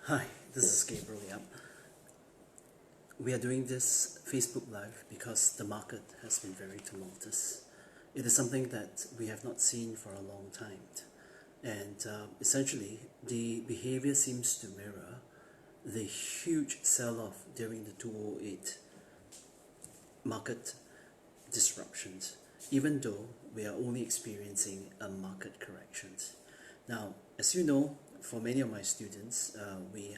Hi, this is Gabriel. Yeah. We are doing this Facebook Live because the market has been very tumultuous. It is something that we have not seen for a long time. And essentially, the behavior seems to mirror the huge sell-off during the 2008 market disruptions, even though we are only experiencing a market correction. Now, as you know, for many of my students, we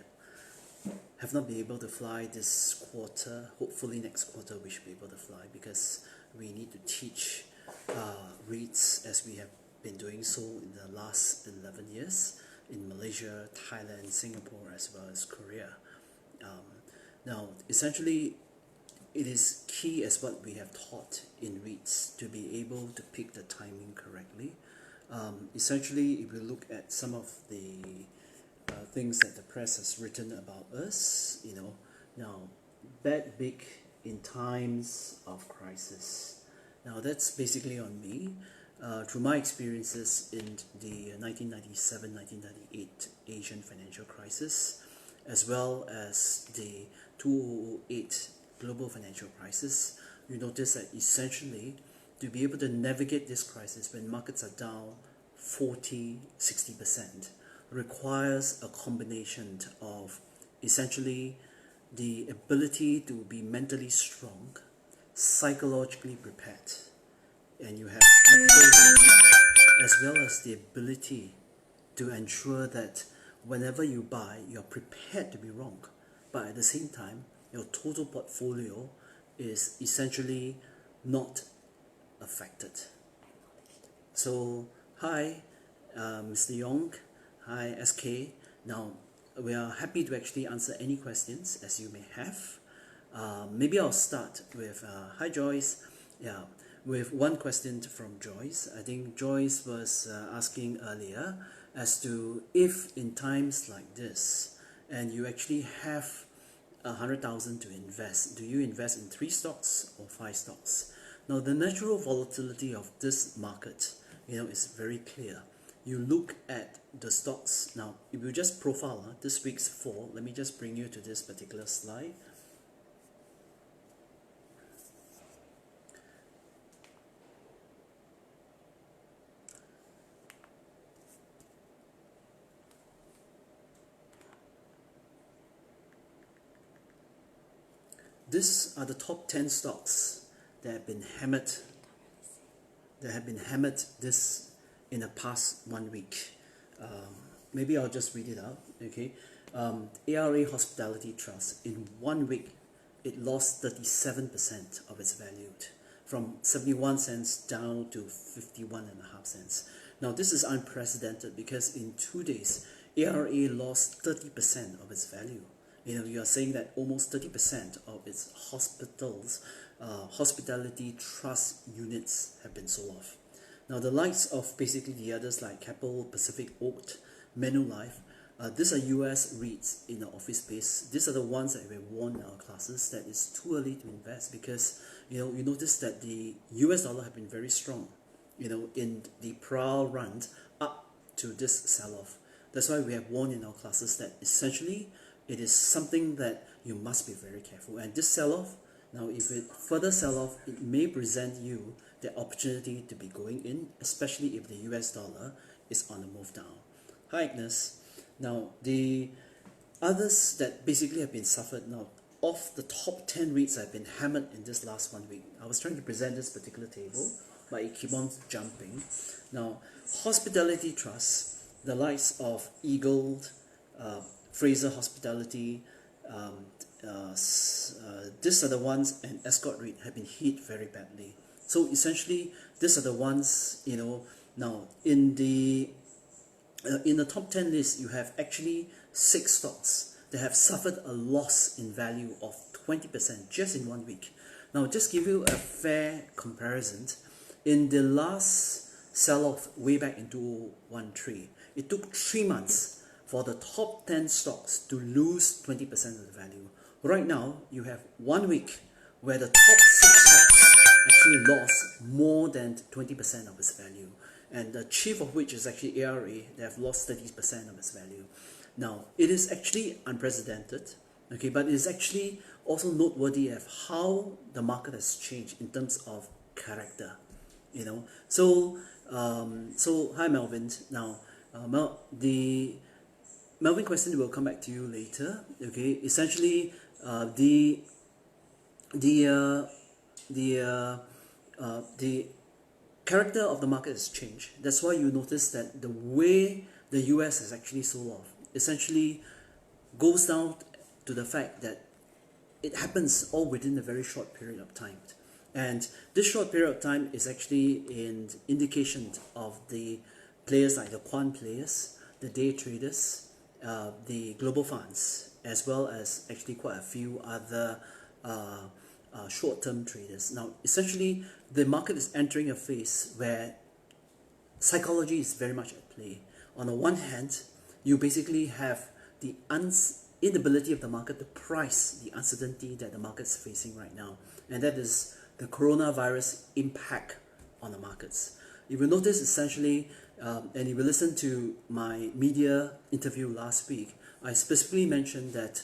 have not been able to fly this quarter. Hopefully next quarter we should be able to fly because we need to teach REITs as we have been doing so in the last 11 years in Malaysia, Thailand, Singapore, as well as Korea. Now, essentially, it is key as what we have taught in REITs to be able to pick the timing correctly. Essentially, if we look at some of the things that the press has written about us, now, bet big in times of crisis. Now, that's basically on me. Through my experiences in the 1997-1998 Asian financial crisis, as well as the 2008 global financial crisis, you notice that essentially to be able to navigate this crisis when markets are down 40-60% requires a combination of essentially the ability to be mentally strong, psychologically prepared, and you have capital as well as the ability to ensure that whenever you buy, you're prepared to be wrong, but at the same time, your total portfolio is essentially not affected. So, hi, Mr. Yong. Hi, SK. Now, we are happy to actually answer any questions as you may have. Maybe I'll start with, hi Joyce. Yeah, with one question from Joyce. I think Joyce was asking earlier as to if in times like this, and you actually have 100,000 to invest, do you invest in 3 stocks or 5 stocks? Now, the natural volatility of this market, is very clear. You look at the stocks. Now, if you just profile this week's fall, let me just bring you to this particular slide. These are the top 10 stocks that have been hammered. This in the past 1 week. Maybe I'll just read it out. Okay, ARA Hospitality Trust, in 1 week, it lost 37% of its value, from 71 cents down to 51.5 cents. Now, this is unprecedented because in 2 days, ARA lost 30% of its value. You are saying that almost 30% of its hospitality trust units have been sold off. Now, the likes of basically the others like Capital, Pacific Oak, Manulife, these are US REITs in the office space. These are the ones that we warned in our classes that it's too early to invest because, you notice that the US dollar have been very strong, in the prior run up to this sell-off. That's why we have warned in our classes that essentially it is something that you must be very careful. And this sell-off, now if it further sell-off, it may present you the opportunity to be going in, especially if the US dollar is on the move down. Hi Agnes. Now, the others that basically have been suffered now, of the top 10 REITs that have been hammered in this last 1 week. I was trying to present this particular table, but it keep on jumping. Now, Hospitality Trust, the likes of Eagle, Fraser Hospitality, these are the ones, and Escort REIT have been hit very badly. So essentially, these are the ones, now in the top 10 list, you have actually 6 stocks that have suffered a loss in value of 20% just in 1 week. Now, just give you a fair comparison, in the last sell-off way back in 2013, it took 3 months for the top 10 stocks to lose 20% of the value. Right now, you have 1 week where the top 6 stocks actually lost more than 20% of its value. And the chief of which is actually ARA, they have lost 30% of its value. Now, it is actually unprecedented, okay, but it is actually also noteworthy of how the market has changed in terms of character, you know. So hi Melvin. Now, the Melvin question will come back to you later. Okay, essentially, the the uh, the character of the market has changed. That's why you notice that the way the US has actually sold off essentially goes down to the fact that it happens all within a very short period of time. And this short period of time is actually an indication of the players like the quant players, the day traders, the global funds, as well as actually quite a few other short-term traders. Now, essentially, the market is entering a phase where psychology is very much at play. On the one hand, you basically have the inability of the market to price the uncertainty that the market is facing right now, and that is the coronavirus impact on the markets. If you notice, essentially, and if you listen to my media interview last week, I specifically mentioned that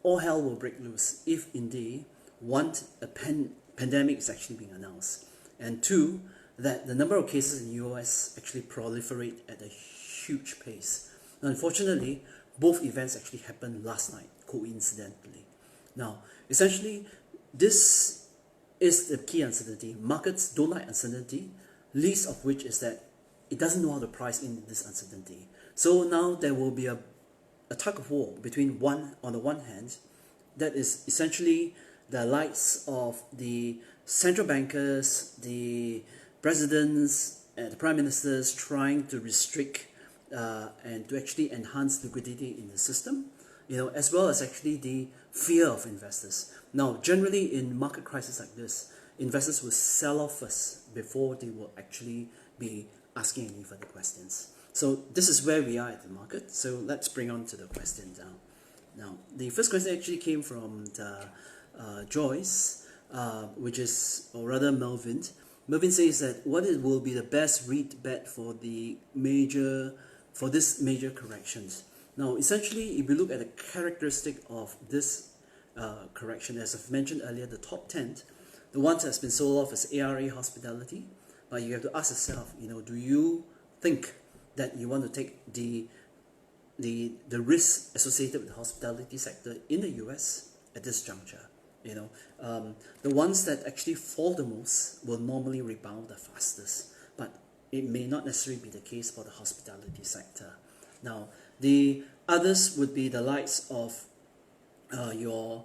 all hell will break loose if indeed, one, a pandemic is actually being announced, and two, that the number of cases in the US actually proliferate at a huge pace. Now, unfortunately, both events actually happened last night, coincidentally. Now, essentially, this is the key uncertainty. Markets don't like uncertainty, least of which is that it doesn't know how to price in this uncertainty. So now there will be a tug of war between on the one hand, that is essentially the likes of the central bankers, the presidents, and the prime ministers trying to restrict and to actually enhance liquidity in the system, you know, as well as actually the fear of investors. Now, generally in market crisis like this, investors will sell off first before they will actually be asking any further questions. So this is where we are at the market. So let's bring on to the questions now. Now, the first question actually came from Joyce, which is, or rather Melvin. Melvin says that what will be the best REIT bet for this major corrections. Now, essentially, if you look at the characteristic of this correction, as I've mentioned earlier, the top 10, the ones that's been sold off is ARA Hospitality. But you have to ask yourself, you know, do you think that you want to take the risk associated with the hospitality sector in the US at this juncture? You know, the ones that actually fall the most will normally rebound the fastest, but it may not necessarily be the case for the hospitality sector. Now, the others would be the likes of your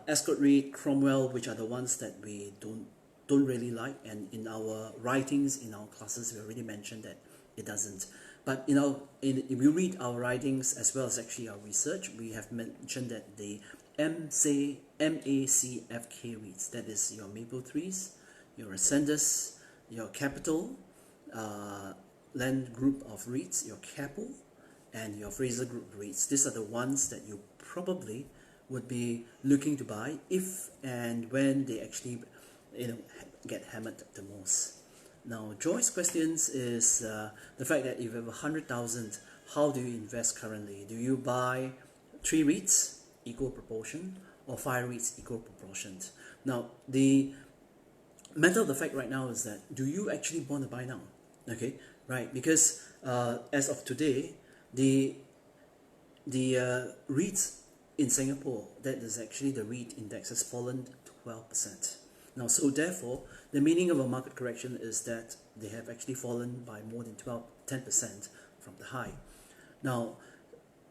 escort REIT, Cromwell, which are the ones that we don't really like, and in our writings, in our classes, we already mentioned that it doesn't. But you know, if you read our writings as well as actually our research, we have mentioned that the MACFK REITs, that is your Maple Trees, your Ascendus, your Capital, Land Group of REITs, your Capo, and your Fraser Group REITs. These are the ones that you probably would be looking to buy if and when they actually, you know, get hammered the most. Now, Joy's questions is the fact that if you have 100,000, how do you invest currently? Do you buy 3 REITs, equal proportion, or 5 REITs, equal proportion? Now, the matter of the fact right now is that, do you actually want to buy now? Okay, right, because as of today, the REITs in Singapore, that is actually the REIT index, has fallen 12%. Now, so therefore, the meaning of a market correction is that they have actually fallen by more than 10% from the high. Now,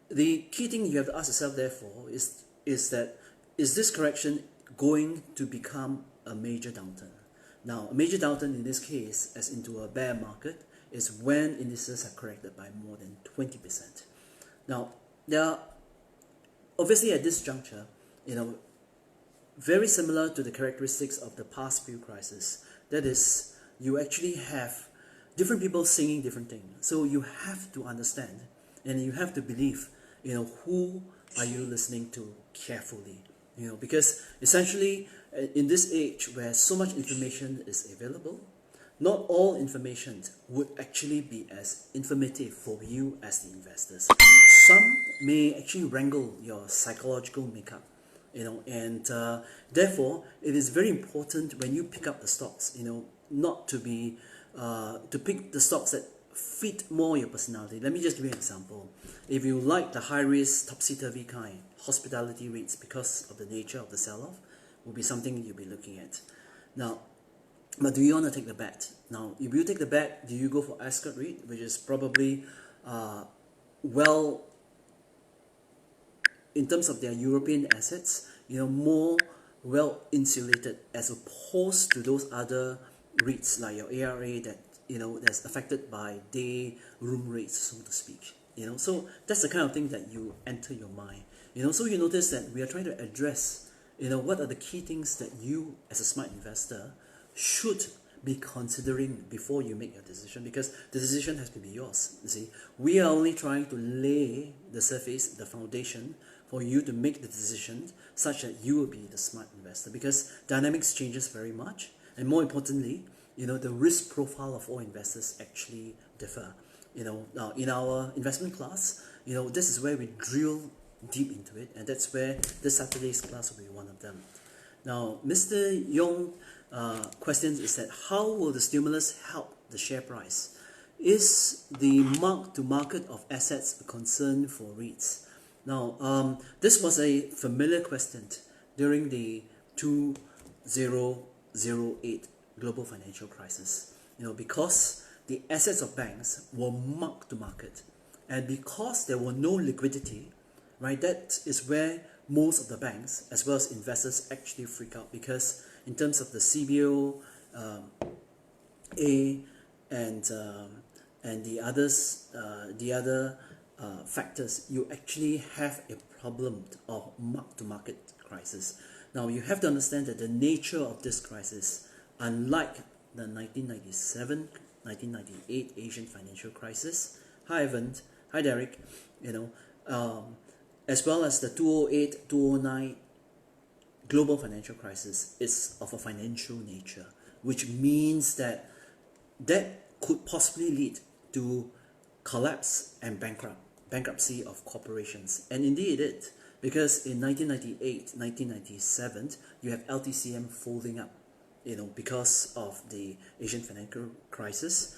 the key thing you have to ask yourself, therefore, is this correction going to become a major downturn? Now, a major downturn in this case, as into a bear market, is when indices are corrected by more than 20%. Now, there are, obviously at this juncture, you know, very similar to the characteristics of the past few crises. That is, you actually have different people singing different things. So you have to understand and you have to believe, you know, who are you listening to carefully? You know, because essentially in this age where so much information is available, not all information would actually be as informative for you as the investors. some may actually wrangle your psychological makeup, and therefore it is very important when you pick up the stocks, not to be to pick the stocks that fit more your personality. Let me just give you an example. If you like the high risk, topsy-turvy kind, hospitality REITs, because of the nature of the sell-off, will be something you'll be looking at. Now, but do you want to take the bet? Now, if you take the bet, do you go for escort REIT, which is probably well, in terms of their European assets, more well insulated as opposed to those other REITs like your ARA that that's affected by day room rates, so to speak. So that's the kind of thing that you enter your mind. So you notice that we are trying to address what are the key things that you as a smart investor should be considering before you make your decision, because the decision has to be yours. You see, we are only trying to lay the surface, the foundation for you to make the decision such that you will be the smart investor, because dynamics changes very much, and more importantly, the risk profile of all investors actually differ. In our investment class, this is where we drill deep into it, and that's where this Saturday's class will be one of them. Now, Mr. Yong question is that how will the stimulus help the share price? Is the mark-to-market of assets a concern for REITs? Now, this was a familiar question during the 2008 global financial crisis. Because the assets of banks were marked to market, and because there were no liquidity, right? That is where most of the banks, as well as investors, actually freak out, because in terms of the CBO, and the others, the other factors, you actually have a problem of mark-to-market crisis. Now, you have to understand that the nature of this crisis, unlike the 1997, 1998 Asian financial crisis, hi Evan, hi Derek, as well as the 2008, 2009 global financial crisis, is of a financial nature, which means that could possibly lead to collapse and bankruptcy of corporations. And indeed it did, because in 1998, 1997, you have LTCM folding up, because of the Asian financial crisis.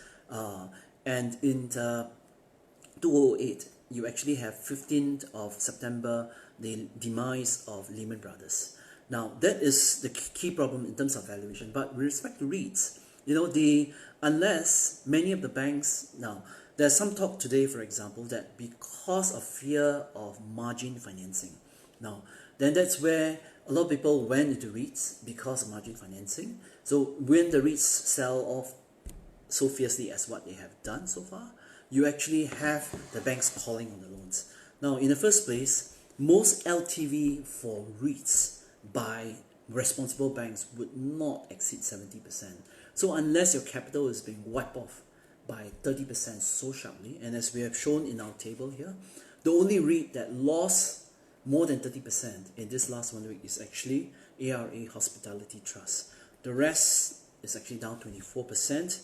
And in 2008, you actually have 15th of September, the demise of Lehman Brothers. Now, that is the key problem in terms of valuation. But with respect to REITs, unless many of the banks, now, there's some talk today, for example, that because of fear of margin financing, now, then that's where a lot of people went into REITs because of margin financing. So when the REITs sell off so fiercely as what they have done so far, you actually have the banks calling on the loans. Now, in the first place, most LTV for REITs by responsible banks would not exceed 70%. So unless your capital is being wiped off by 30% so sharply, and as we have shown in our table here, the only REIT that lost more than 30% in this last 1 week is actually ARA Hospitality Trust. The rest is actually down 24%,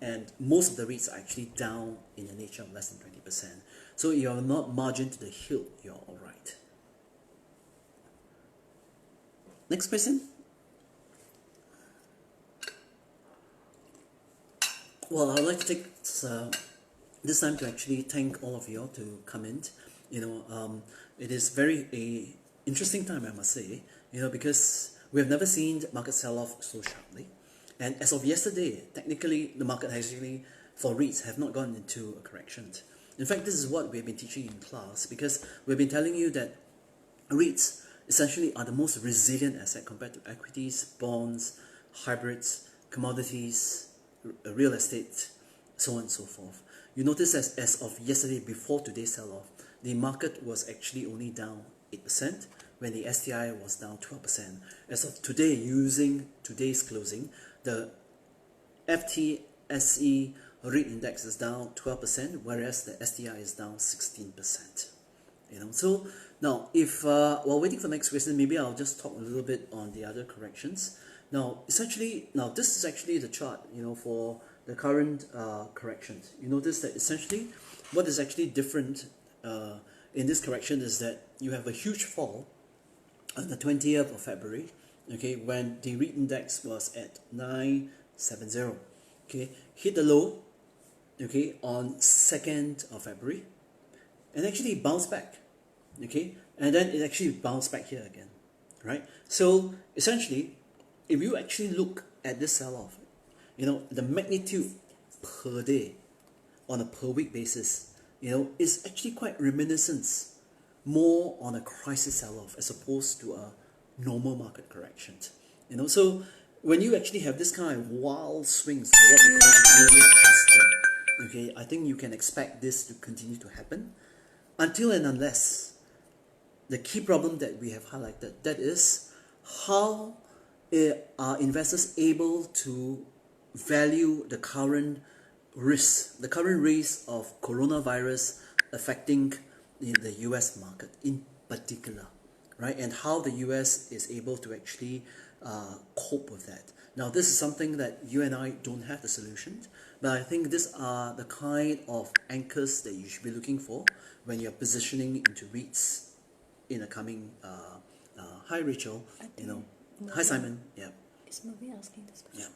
and most of the REITs are actually down in the nature of less than 20%. So you are not margin to the hilt, you're all right. Next question. Well, I'd like to take this time to actually thank all of you all to come in. It is very interesting time, I must say, because we have never seen market sell-off so sharply. And as of yesterday, technically, the market actually, for REITs, have not gone into a correction. In fact, this is what we've been teaching in class, because we've been telling you that REITs essentially are the most resilient asset compared to equities, bonds, hybrids, commodities, real estate, so on and so forth. You notice as of yesterday, before today's sell-off, the market was actually only down 8%, when the STI was down 12%. As of today, using today's closing, the FTSE REIT index is down 12%, whereas the STI is down 16%. So now, if while waiting for the next question, maybe I'll just talk a little bit on the other corrections. Now, essentially, this is actually the chart, for the current corrections. You notice that essentially, what is actually different in this correction is that you have a huge fall on the 20th of February, okay, when the REIT index was at 970, okay, hit the low, okay, on 2nd of February, and actually bounced back, okay, and then it actually bounced back here again, right? So essentially, if you actually look at this sell-off, you know, the magnitude per day on a per week basis, you know, is actually quite reminiscent more on a crisis sell-off as opposed to a normal market correction. You know, so when you actually have this kind of wild swings, or what we call roller coaster, okay, I think you can expect this to continue to happen until and unless the key problem that we have highlighted, that is how are investors able to value the current risk of coronavirus affecting the US market in particular, right? And how the US is able to actually cope with that. Now, this is something that you and I don't have the solution, but I think these are the kind of anchors that you should be looking for when you're positioning into REITs in a coming. Hi, Rachel. You know, hi, Simon. Yeah. Is Mervyn asking this question? Yeah.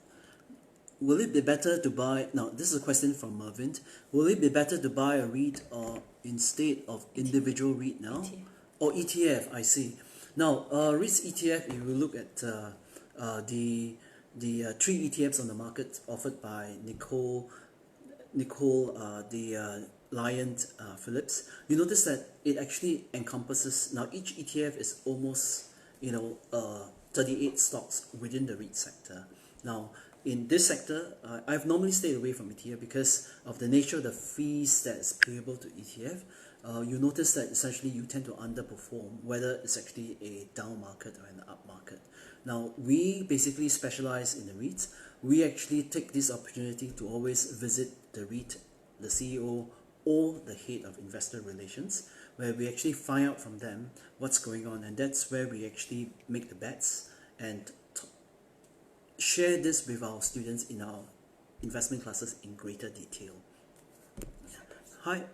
Will it be better to buy? Now, this is a question from Mervyn. Will it be better to buy a REIT or instead of individual REIT now? ETF. Or ETF, I see. Now, REITs ETF, if you look at the 3 ETFs on the market offered by Nicole Lion Phillips, you notice that it actually encompasses, now each ETF is almost, 38 stocks within the REIT sector. Now, in this sector, I've normally stayed away from ETF because of the nature of the fees that is payable to ETF. You notice that essentially you tend to underperform, whether it's actually a down market or an up market. Now, we basically specialize in the REITs. We actually take this opportunity to always visit the REIT, the CEO, or the head of investor relations, where we actually find out from them what's going on, and that's where we actually make the bets and share this with our students in our investment classes in greater detail. Hi,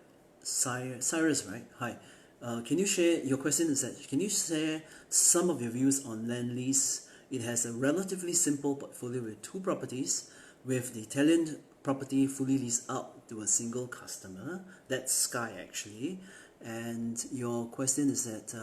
Cyrus, right? Hi. Can you share, your question is that, can you share some of your views on Lendlease? It has a relatively simple portfolio with 2 properties, with the Italian property fully leased out to a single customer. That's Sky actually. And your question is that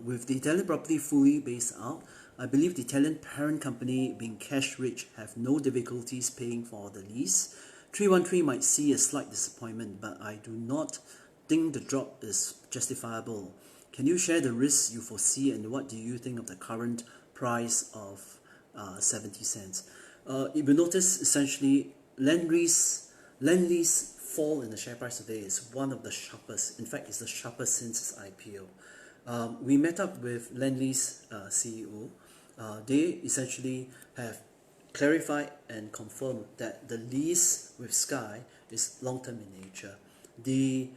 with the Italian property fully based out, I believe the Italian parent company, being cash rich, have no difficulties paying for the lease. 313 might see a slight disappointment, but I do not think the drop is justifiable. Can you share the risks you foresee, and what do you think of the current price of 70 cents? If you notice, essentially, Lendlease fall in the share price today is one of the sharpest. In fact, it's the sharpest since its IPO. We met up with Lendlease CEO. They essentially have clarified and confirmed that the lease with Sky is long-term in nature. The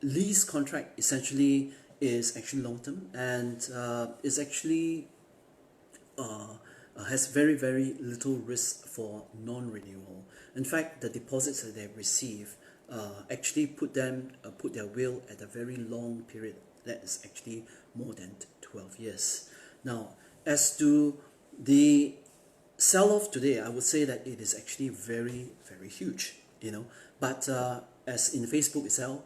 lease contract essentially is actually long-term, and is actually has very, very little risk for non-renewal. In fact, the deposits that they receive actually put their will at a very long period that is actually more than 12 years. Now, as to the sell-off today, I would say that it is actually very, very huge, but as in Facebook itself,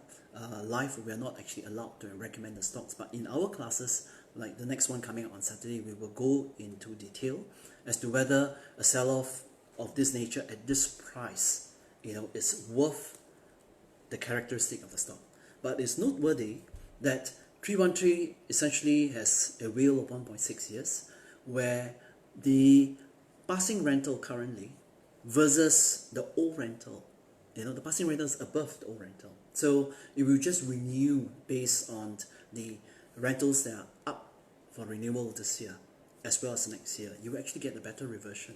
live, we are not actually allowed to recommend the stocks, but in our classes, like the next one coming out on Saturday, we will go into detail as to whether a sell-off of this nature at this price, is worth the characteristic of the stock. But it's noteworthy that 313 essentially has a WALE of 1.6 years, where the passing rental currently versus the old rental, the passing rental is above the old rental. So if you just renew based on the rentals that are up for renewal this year as well as next year, you actually get a better reversion.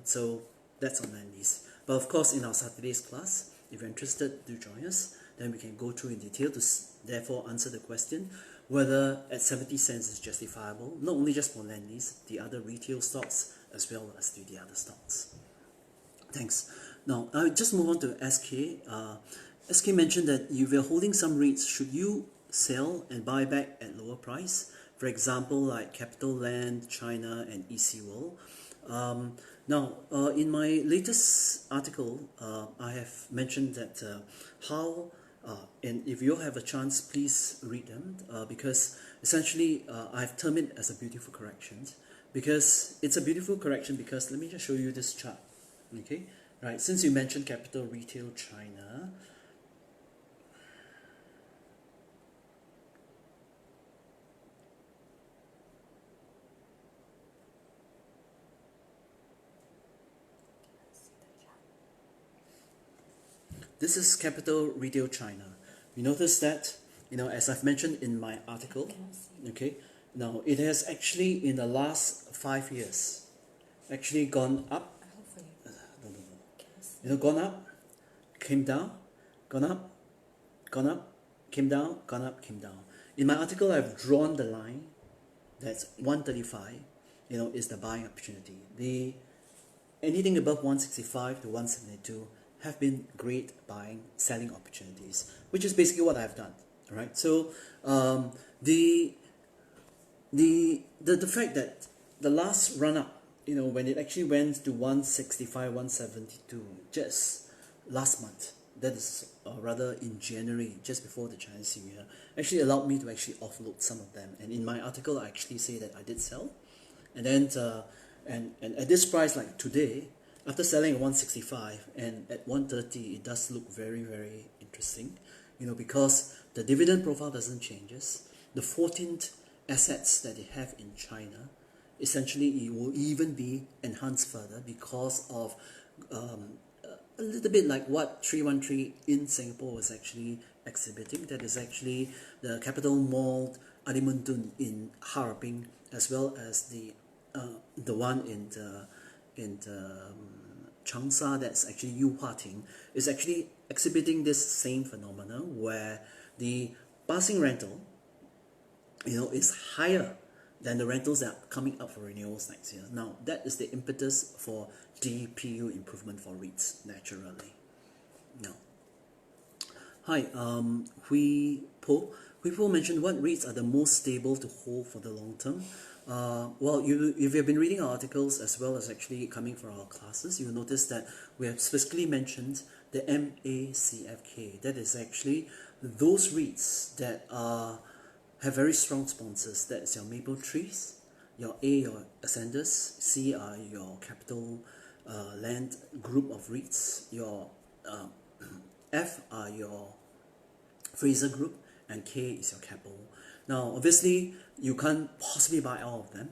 So that's on Lendlease. But of course, in our Saturday's class, if you're interested, do join us. Then we can go through in detail to therefore answer the question whether at 70 cents is justifiable, not only just for Lendlease, the other retail stocks as well as the other stocks. Thanks. Now, I'll just move on to SK. SK mentioned that if you're holding some REITs, should you sell and buy back at lower price? For example, like Capital Land, China, and EC World. In my latest article, I have mentioned that and if you have a chance, please read them because essentially I've termed it as a beautiful correction because it's a beautiful correction because let me just show you this chart. Okay, right, since you mentioned Capital Retail China, this is Capital Retail China. You notice that, as I've mentioned in my article, okay, now it has actually in the last 5 years actually gone up, gone up, came down, gone up, came down, gone up, came down. In my article, I've drawn the line that's 135, is the buying opportunity. Anything above 165 to 172 have been great buying, selling opportunities, which is basically what I've done. All right. So the fact that the last run up, when it actually went to 165, 172 just last month, that is rather in January, just before the Chinese New Year, actually allowed me to actually offload some of them. And in my article, I actually say that I did sell, and then and at this price, like today, after selling at 165 and at 130, it does look very, very interesting, because the dividend profile doesn't changes. The 14th assets that they have in China, essentially it will even be enhanced further because of a little bit like what 313 in Singapore was actually exhibiting. That is actually the Capital Mall Alimuntun in Harbin, as well as the one in Changsha, that's actually Yuhuating, is actually exhibiting this same phenomenon where the passing rental, is higher than the rentals that are coming up for renewals next year. Now, that is the impetus for DPU improvement for REITs, naturally. Now, hi, Hui Po mentioned what REITs are the most stable to hold for the long term. Well, if you've been reading our articles as well as actually coming for our classes, you'll notice that we have specifically mentioned the MACFK. That is actually those REITs that have very strong sponsors. That is your Maple Trees, your A, your Ascenders, C are your Capital Land group of REITs, your F are your Fraser Group, and K is your Keppel. Now, obviously, you can't possibly buy all of them,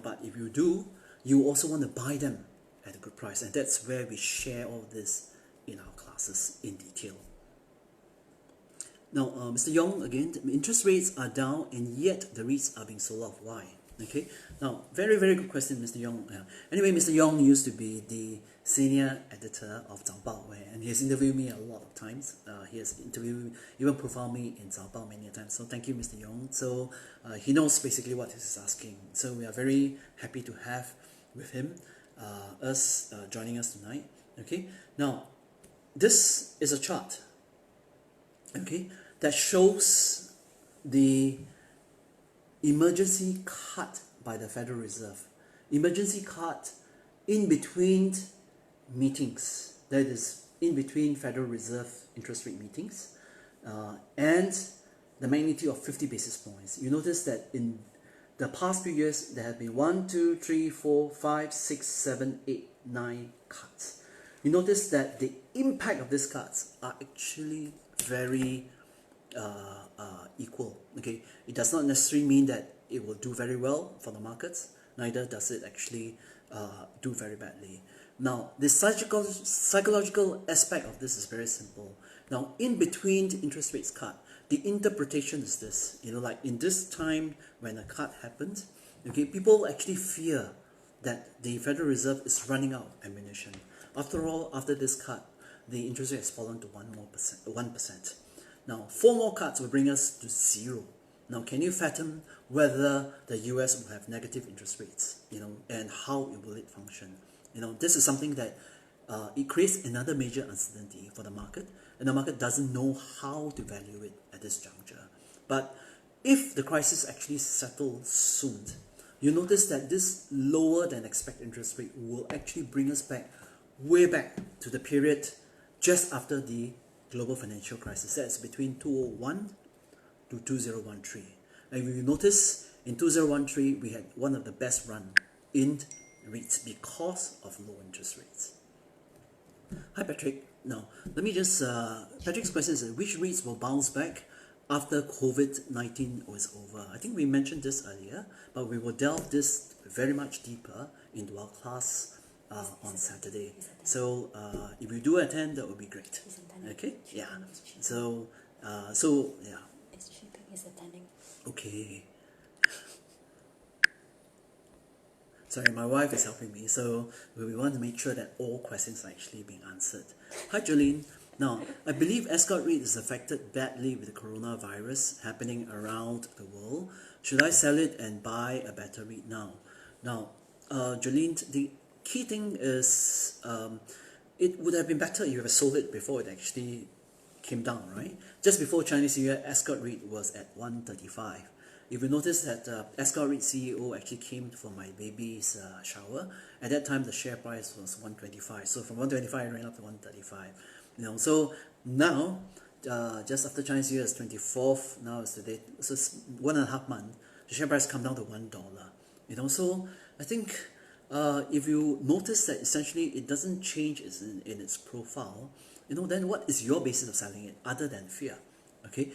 but if you do, you also want to buy them at a good price, and that's where we share all this in our classes in detail. Now, Mr. Yong, again, interest rates are down and yet the REITs are being sold off. Why? Okay. Now, very, very good question, Mr. Yong. Anyway, Mr. Yong used to be the senior editor of Parkway, and he has interviewed me a lot of times. He has interviewed, even profiled me in Parkway many times. So thank you, Mr. Yong. So he knows basically what he's asking. So we are very happy to have with him, joining us tonight. Okay. Now, this is a chart, okay, that shows the emergency cut by the Federal Reserve. Emergency cut in between meetings, that is in between Federal Reserve interest rate meetings, and the magnitude of 50 basis points. You notice that in the past few years there have been 1, 2, 3, 4, 5, 6, 7, 8, 9 cuts. You notice that the impact of these cuts are actually very equal. Okay, it does not necessarily mean that it will do very well for the markets, neither does it actually do very badly. Now, the psychological aspect of this is very simple. Now, in between the interest rates cut, the interpretation is this, like in this time when a cut happens, okay, people actually fear that the Federal Reserve is running out of ammunition. After all, after this cut, the interest rate has fallen to 1%. Now, 4 more cuts will bring us to 0. Now, can you fathom whether the US will have negative interest rates, and how will it function? This is something that it creates another major uncertainty for the market. and the market doesn't know how to value it at this juncture. But if the crisis actually settles soon, you notice that this lower than expected interest rate will actually bring us back, way back to the period just after the global financial crisis. That's between 2001 to 2013. And if you notice, in 2013, we had one of the best run in REITs because of low interest rates. Hi Patrick. Now, let me just, Patrick's question is, which REITs will bounce back after COVID-19 was over? I think we mentioned this earlier, but we will delve this very much deeper into our class on Saturday. So if you do attend, that would be great. Okay? Yeah. So, yeah. It's shipping, it's attending. Okay. Sorry, my wife is helping me, so we want to make sure that all questions are actually being answered. Hi, Jolene. Now, I believe escort REIT is affected badly with the coronavirus happening around the world. Should I sell it and buy a better REIT now? Now, Jolene, the key thing is it would have been better if you had sold it before it actually came down, right? Just before Chinese New Year, escort REIT was at 135. If you notice that escort REIT CEO actually came for my baby's shower, at that time the share price was 125. So from 125 it ran up to 135. You know, so now just after Chinese New Year is 24th. Now is the date. So it's 1.5 months. The share price come down to $1. You know, so I think if you notice that essentially it doesn't change in its profile, you know, then what is your basis of selling it other than fear? Okay,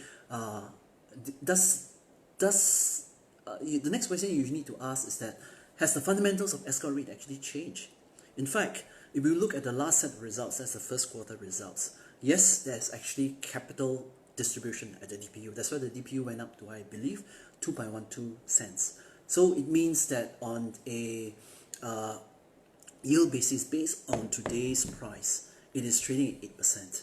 the next question you need to ask is that, has the fundamentals of escort REIT actually changed? In fact, if you look at the last set of results, that's the first quarter results, yes, there's actually capital distribution at the DPU. That's why the DPU went up to, I believe, 2.12 cents. So it means that on a yield basis based on today's price, it is trading at 8%,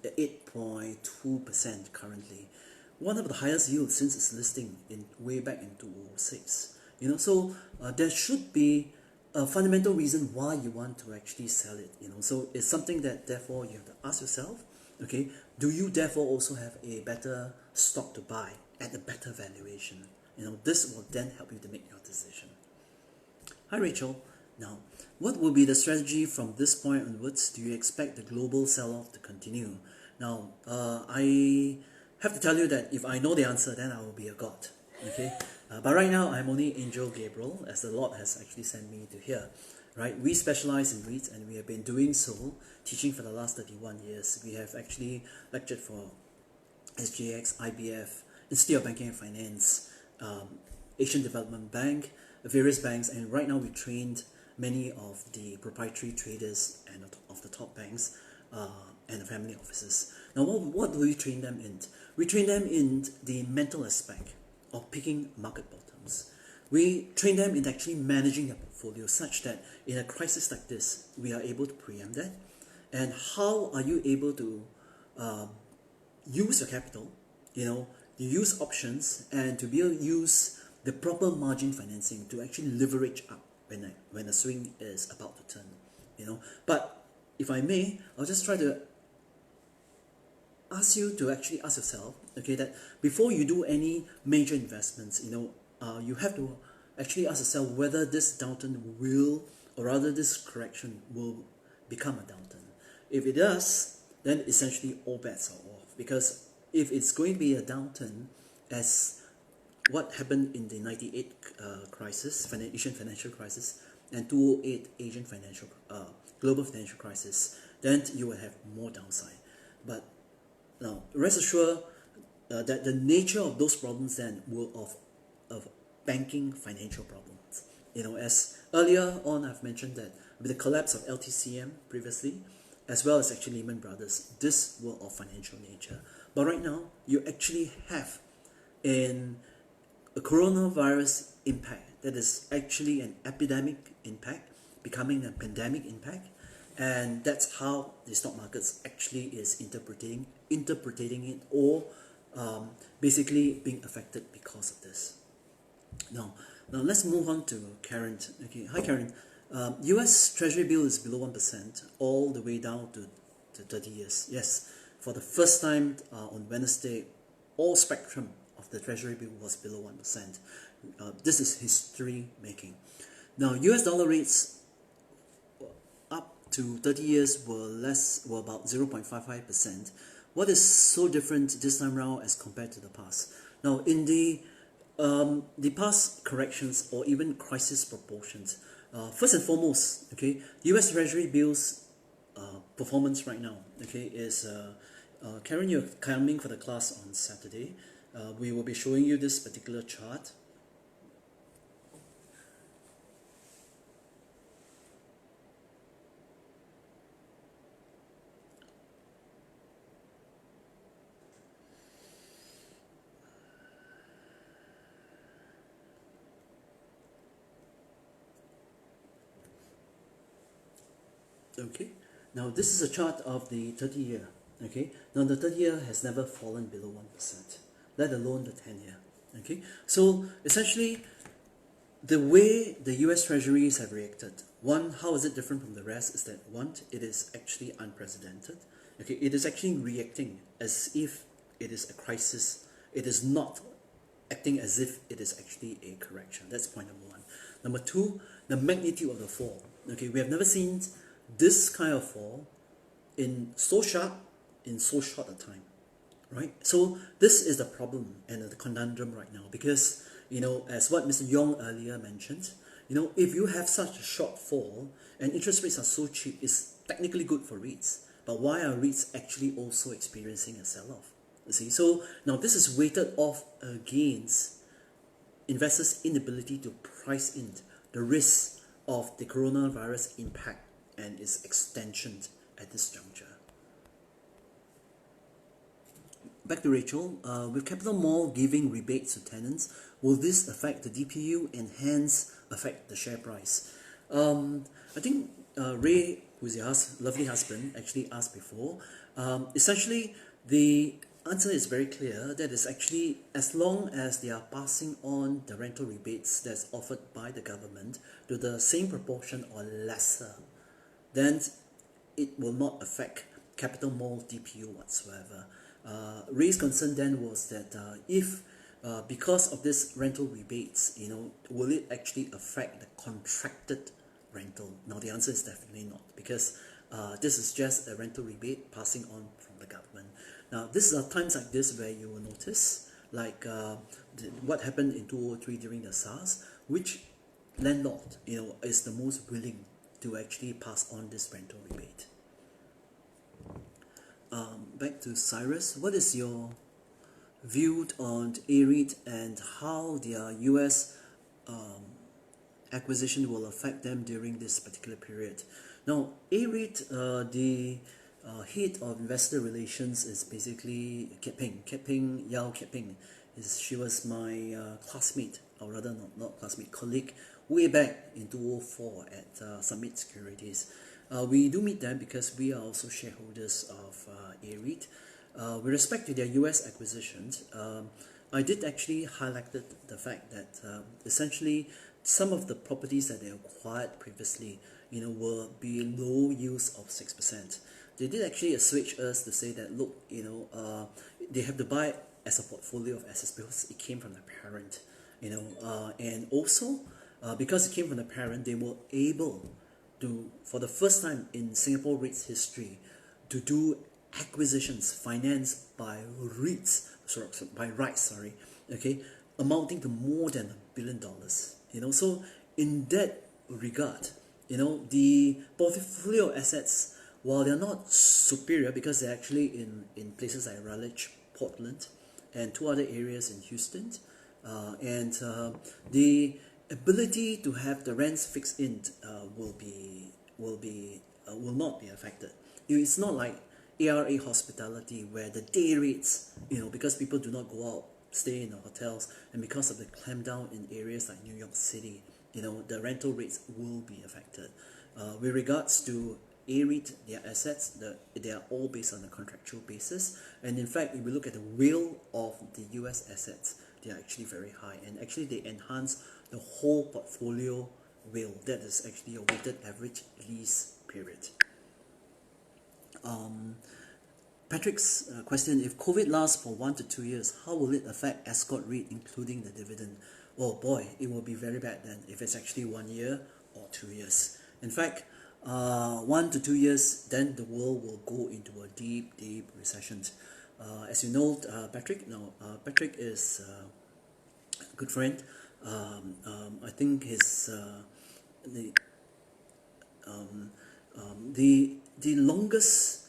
8.2% currently. One of the highest yields since its listing way back in 2006. You know, so there should be a fundamental reason why you want to actually sell it. You know, so it's something that therefore you have to ask yourself. Okay, do you therefore also have a better stock to buy at a better valuation? You know, this will then help you to make your decision. Hi Rachel. Now, what will be the strategy from this point onwards? Do you expect the global sell-off to continue? Now, I have to tell you that if I know the answer, then I will be a god. Okay, but right now I'm only Angel Gabriel, as the Lord has actually sent me to here. Right, we specialize in REITs, and we have been doing so, teaching for the last 31 years. We have actually lectured for SGX, IBF, Institute of Banking and Finance, Asian Development Bank, various banks, and right now we trained many of the proprietary traders and of the top banks and the family offices. Now, what do we train them in? We train them in the mental aspect of picking market bottoms. We train them in actually managing their portfolio such that in a crisis like this, we are able to preempt that. And how are you able to use your capital, you know, to use options and to be able to use the proper margin financing to actually leverage up when a swing is about to turn, you know. But if I may, I'll just try to ask you to actually ask yourself, okay, that before you do any major investments, you know, you have to actually ask yourself whether this downturn will, or rather this correction will become a downturn. If it does, then essentially all bets are off, because if it's going to be a downturn as what happened in the 98 crisis, Asian financial crisis, and 2008 Asian global financial crisis, then you will have more downside. But now, rest assured that the nature of those problems then will of banking financial problems. You know, as earlier on I've mentioned that with the collapse of LTCM previously, as well as actually Lehman Brothers, this will of financial nature. But right now, you actually have in a coronavirus impact that is actually an epidemic impact becoming a pandemic impact, and that's how the stock markets actually is interpreting it, or basically being affected because of this. Now let's move on to Karen. Okay, hi Karen. US Treasury bill is below 1% all the way down to 30 years. Yes, for the first time on Wednesday, all spectrum of the Treasury bill was below 1%. This is history making. Now, US dollar rates up to 30 years were about 0.55%. What is so different this time around as compared to the past? Now, in the past corrections or even crisis proportions, first and foremost, okay, US Treasury bills performance right now, okay, is Karen, you're coming for the class on Saturday. We will be showing you this particular chart. Okay, now this is a chart of the 30-year. Okay, now the 30-year has never fallen below 1%, let alone the 10-year. Okay, so essentially, the way the US Treasuries have reacted, one, how is it different from the rest, is that one, it is actually unprecedented. Okay, it is actually reacting as if it is a crisis. It is not acting as if it is actually a correction. That's point number one. Number two, the magnitude of the fall. Okay, we have never seen this kind of fall in so sharp in so short a time, right? So this is the problem and the conundrum right now, because as what Mr. Yong earlier mentioned, if you have such a short fall and interest rates are so cheap, it's technically good for REITs. But why are REITs actually also experiencing a sell-off? You see, so now this is weighted off against investors' inability to price in the risk of the coronavirus impact and its extension at this juncture. Back to Rachel. With Capital Mall giving rebates to tenants, will this affect the DPU and hence affect the share price? I think Ray, who's your lovely husband, actually asked before. Essentially, the answer is very clear. That is actually, as long as they are passing on the rental rebates that's offered by the government to the same proportion or lesser, then it will not affect Capital Mall DPU whatsoever. Ray's concern then was that if because of this rental rebates, will it actually affect the contracted rental? Now the answer is definitely not, because this is just a rental rebate passing on from the government. Now this is times like this where you will notice, like what happened in 2003 during the SARS, which landlord is the most willing to actually pass on this rental rebate. Back to Cyrus, what is your view on AREIT and how their US acquisition will affect them during this particular period? Now, AREIT, the head of investor relations is basically Yao Keping. She was my classmate, or rather not classmate, colleague, way back in 2004 at Summit Securities. We do meet them because we are also shareholders of AREIT. With respect to their US acquisitions, I did actually highlight the fact that essentially some of the properties that they acquired previously, were below yields of 6%. They did actually switch us to say that, look, they have to buy as a portfolio of assets because it came from the parent, and also because it came from the parent, they were able to, for the first time in Singapore REITs history, to do acquisitions financed by REITs, amounting to more than $1 billion. So in that regard, the portfolio assets, while they're not superior because they're actually in places like Raleigh, Portland, and two other areas in Houston, and the ability to have the rents fixed in will not be affected. It's not like ARA Hospitality where the day rates, because people do not go out, stay in the hotels, and because of the clampdown in areas like New York City, the rental rates will be affected. With regards to AREIT, their assets, they are all based on a contractual basis, and in fact, if we look at the WALE of the US assets, they are actually very high, and actually they enhance the whole portfolio WALE. That is actually a weighted average lease period. Patrick's question, if COVID lasts for 1 to 2 years, how will it affect escort REIT, including the dividend? Oh boy, it will be very bad then if it's actually 1 year or 2 years. In fact, 1 to 2 years, then the world will go into a deep, deep recession. As you know, Patrick, Patrick is a good friend. I think his the longest,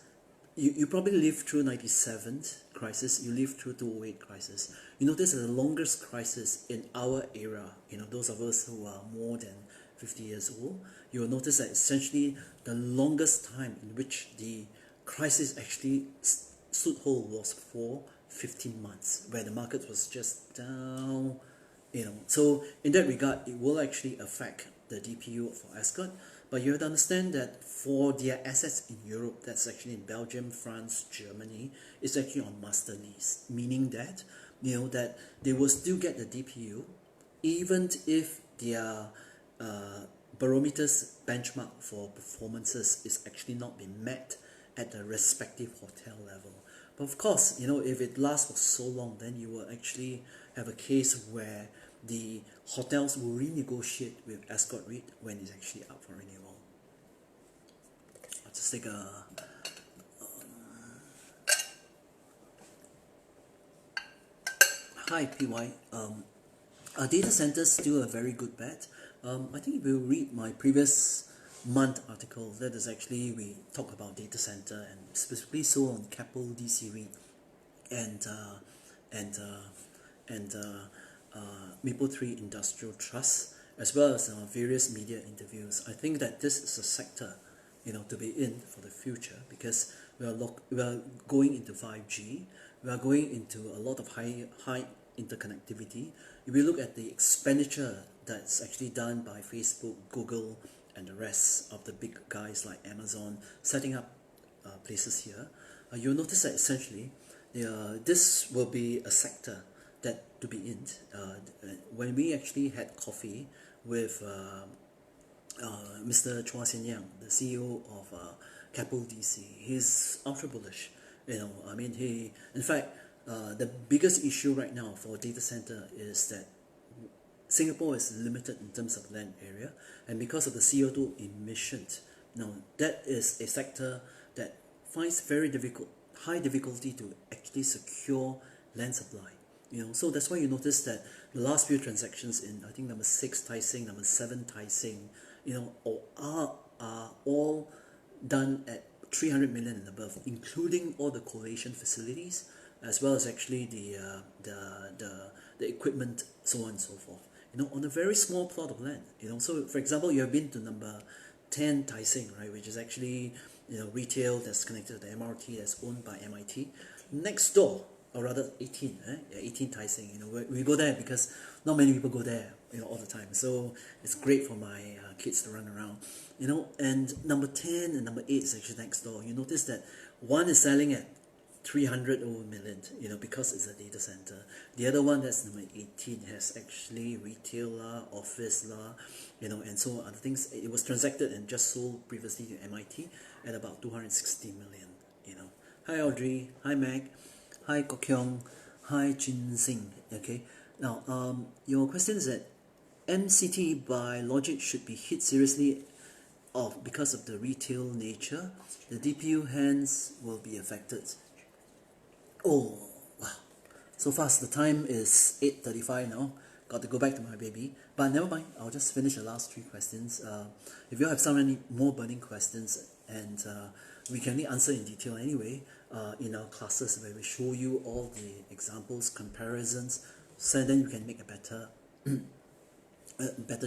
you probably lived through 97 crisis, you lived through 2008 crisis. You notice that the longest crisis in our era, those of us who are more than 50 years old, you will notice that essentially the longest time in which the crisis actually stood hold was for 15 months, where the market was just down, So in that regard, it will actually affect the DPU for escort. But you have to understand that for their assets in Europe, that's actually in Belgium, France, Germany, it's actually on master lease, meaning that that they will still get the DPU, even if their barometers benchmark for performances is actually not being met at the respective hotel level. But of course, if it lasts for so long, then you will actually have a case where the hotels will renegotiate with escort REIT when it's actually up for renewal. I'll just take a hi PY. Are data centers still a very good bet? I think if you read my previous month article, that is actually we talk about data center and specifically so on Keppel DC REIT and Maple Tree Industrial Trust, as well as various media interviews. I think that this is a sector, to be in for the future, because we are going into 5G. We are going into a lot of high interconnectivity. If you look at the expenditure that's actually done by Facebook, Google, and the rest of the big guys like Amazon setting up places here, you'll notice that essentially this will be a sector that to be in. When we actually had coffee with Mr. Chua Sin Yang, the CEO of Keppel DC, he's ultra bullish. In fact, the biggest issue right now for data center is that Singapore is limited in terms of land area, and because of the CO2 emissions, now that is a sector that finds high difficulty to actually secure land supply. So that's why you notice that the last few transactions in, I think, number 6 Tai Seng, number 7 Tai Seng, are all done at 300 million and above, including all the collation facilities, as well as actually the equipment, so on and so forth. On a very small plot of land. So for example, you have been to number 10 Tai Seng, right, which is actually retail that's connected to the MRT, that's owned by MIT. Next door, or rather 18, 18 Tai Seng. We go there because not many people go there, all the time. So it's great for my kids to run around, And number 10 and number 8 is actually next door. You notice that one is selling at 300 million, because it's a data center. The other one, that's number 18, has actually retail office and so other things. It was transacted and just sold previously to MIT at about 260 million. Hi Audrey, hi Meg, hi Kok Kyong, hi Jin Sing. Okay, now your question is that MCT by logic should be hit seriously off because of the retail nature. The DPU hence will be affected. Oh, wow. So fast. The time is 8:35 now. Got to go back to my baby. But never mind. I'll just finish the last 3 questions. If you have so many more burning questions, and we can answer in detail anyway in our classes where we show you all the examples, comparisons, so then you can make a better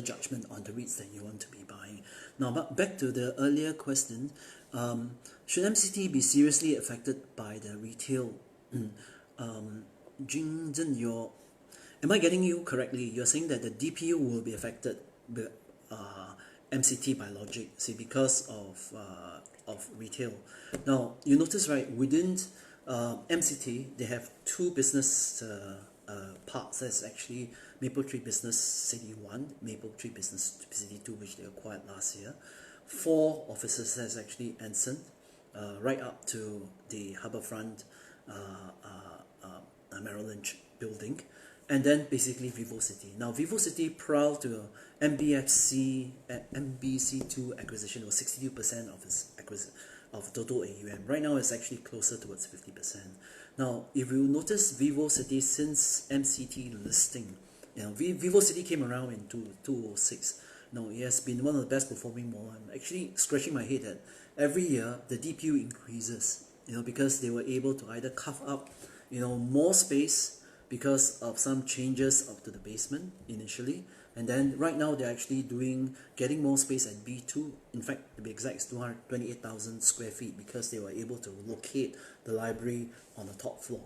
judgment on the REITs that you want to be buying. Now, but back to the earlier question, should MCT be seriously affected by the retail? Jing Zhen, am I getting you correctly? You're saying that the DPU will be affected with MCT by logic, because of retail. Now, you notice, right, within MCT, they have 2 business parts. That's actually Maple Tree Business City 1, Maple Tree Business City 2, which they acquired last year. 4 offices, that's actually Anson, right up to the Harbourfront Merrill Lynch building, and then basically VivoCity. Now VivoCity, prior to MBC2 acquisition, was 62% of its of total AUM. Right now it's actually closer towards 50%. Now if you notice, VivoCity since MCT listing, VivoCity came around in 2006. Now it has been one of the best performing malls. I'm actually scratching my head that every year the DPU increases, because they were able to either carve up, more space because of some changes up to the basement initially, and then right now they're actually getting more space at B2. In fact, to be exact, it's 228,000 square feet, because they were able to locate the library on the top floor,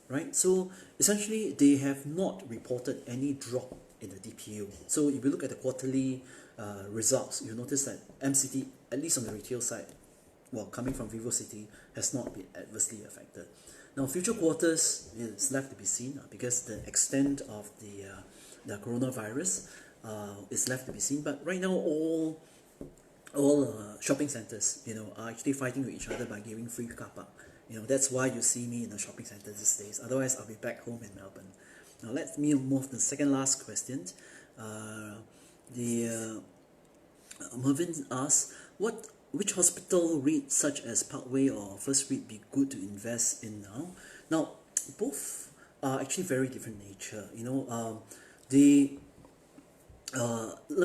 right? So essentially they have not reported any drop in the DPU. So if you look at the quarterly results, you'll notice that MCT, at least on the retail side, coming from VivoCity, has not been adversely affected. Now, future quarters is left to be seen, because the extent of the coronavirus is left to be seen. But right now, all shopping centers, are actually fighting with each other by giving free car park. That's why you see me in a shopping center these days. Otherwise, I'll be back home in Melbourne. Now, let me move to the second last question. Mervyn asks, which hospital REIT such as Parkway or First REIT be good to invest in now? Now, both are actually very different nature. Let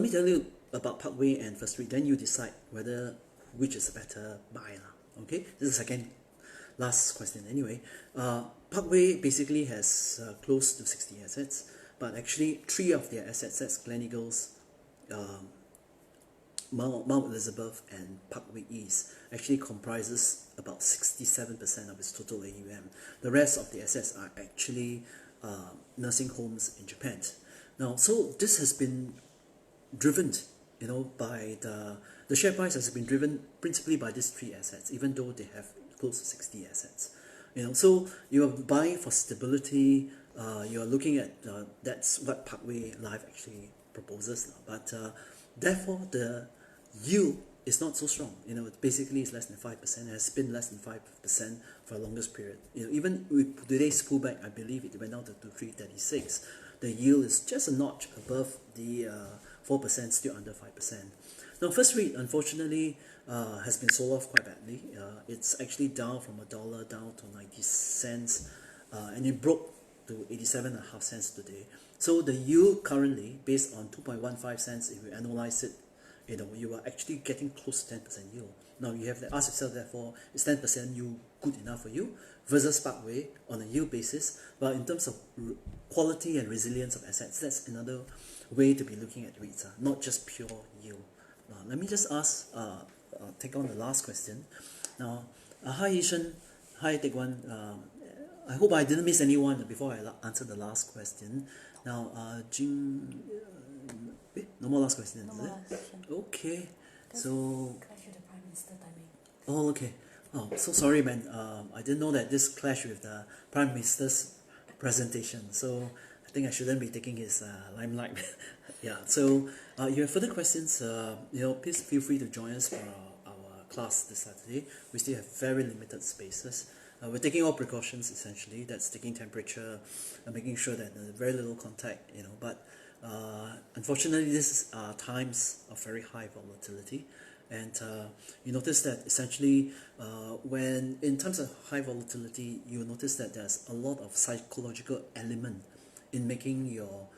me tell you about Parkway and First REIT, then you decide which is a better buy. Okay, this is the second last question anyway. Parkway basically has close to 60 assets, but actually 3 of their assets, that's Gleneagles, Mount Elizabeth and Parkway East, actually comprises about 67% of its total AUM. The rest of the assets are actually nursing homes in Japan. Now, so this has been driven, by the share price has been driven principally by these 3 assets, even though they have close to 60 assets. So you are buying for stability. You are looking at that's what Parkway Life actually proposes, but therefore the yield is not so strong. Basically it's less than 5%. It has been less than 5% for the longest period. Even with today's pullback, I believe it went down to 336. The yield is just a notch above the 4%, still under 5%. Now, First REIT, unfortunately, has been sold off quite badly. It's actually down from $1 down to 90 cents, and it broke to 87.5 cents today. So the yield currently, based on 2.15 cents, if you analyze it, you are actually getting close to 10% yield. Now you have to ask yourself, therefore, is 10% yield good enough for you versus Parkway on a yield basis? But in terms of quality and resilience of assets, that's another way to be looking at REITs, not just pure yield. Now, let me just take on the last question. Now, hi Ishan, hi Teck Wan. I hope I didn't miss anyone before I answer the last question. Now, Jim, no more last question, is it? Okay, so. Clash with the Prime Minister timing. Oh, okay. Oh, so sorry, man. I didn't know that this clashed with the Prime Minister's presentation, so I think I shouldn't be taking his limelight. Yeah. So, you have further questions? Please feel free to join us for our class this Saturday. We still have very limited spaces. We're taking all precautions essentially. That's taking temperature, making sure that there's very little contact. But unfortunately, this are times of very high volatility. And you notice that essentially when in terms of high volatility, you will notice that there's a lot of psychological element in making your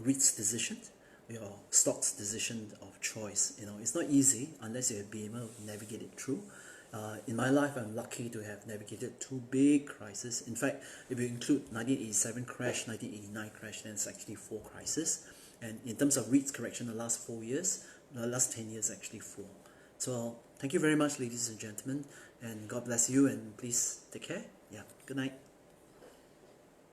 REITs decision, your stocks decision of choice. It's not easy unless you have been able to navigate it through. In my life, I'm lucky to have navigated 2 big crises. In fact, if you include 1987 crash, 1989 crash, then it's actually 4 crises. And in terms of REITs correction, the last 4 years, the last 10 years actually 4. So thank you very much, ladies and gentlemen, and God bless you, and please take care. Yeah, good night.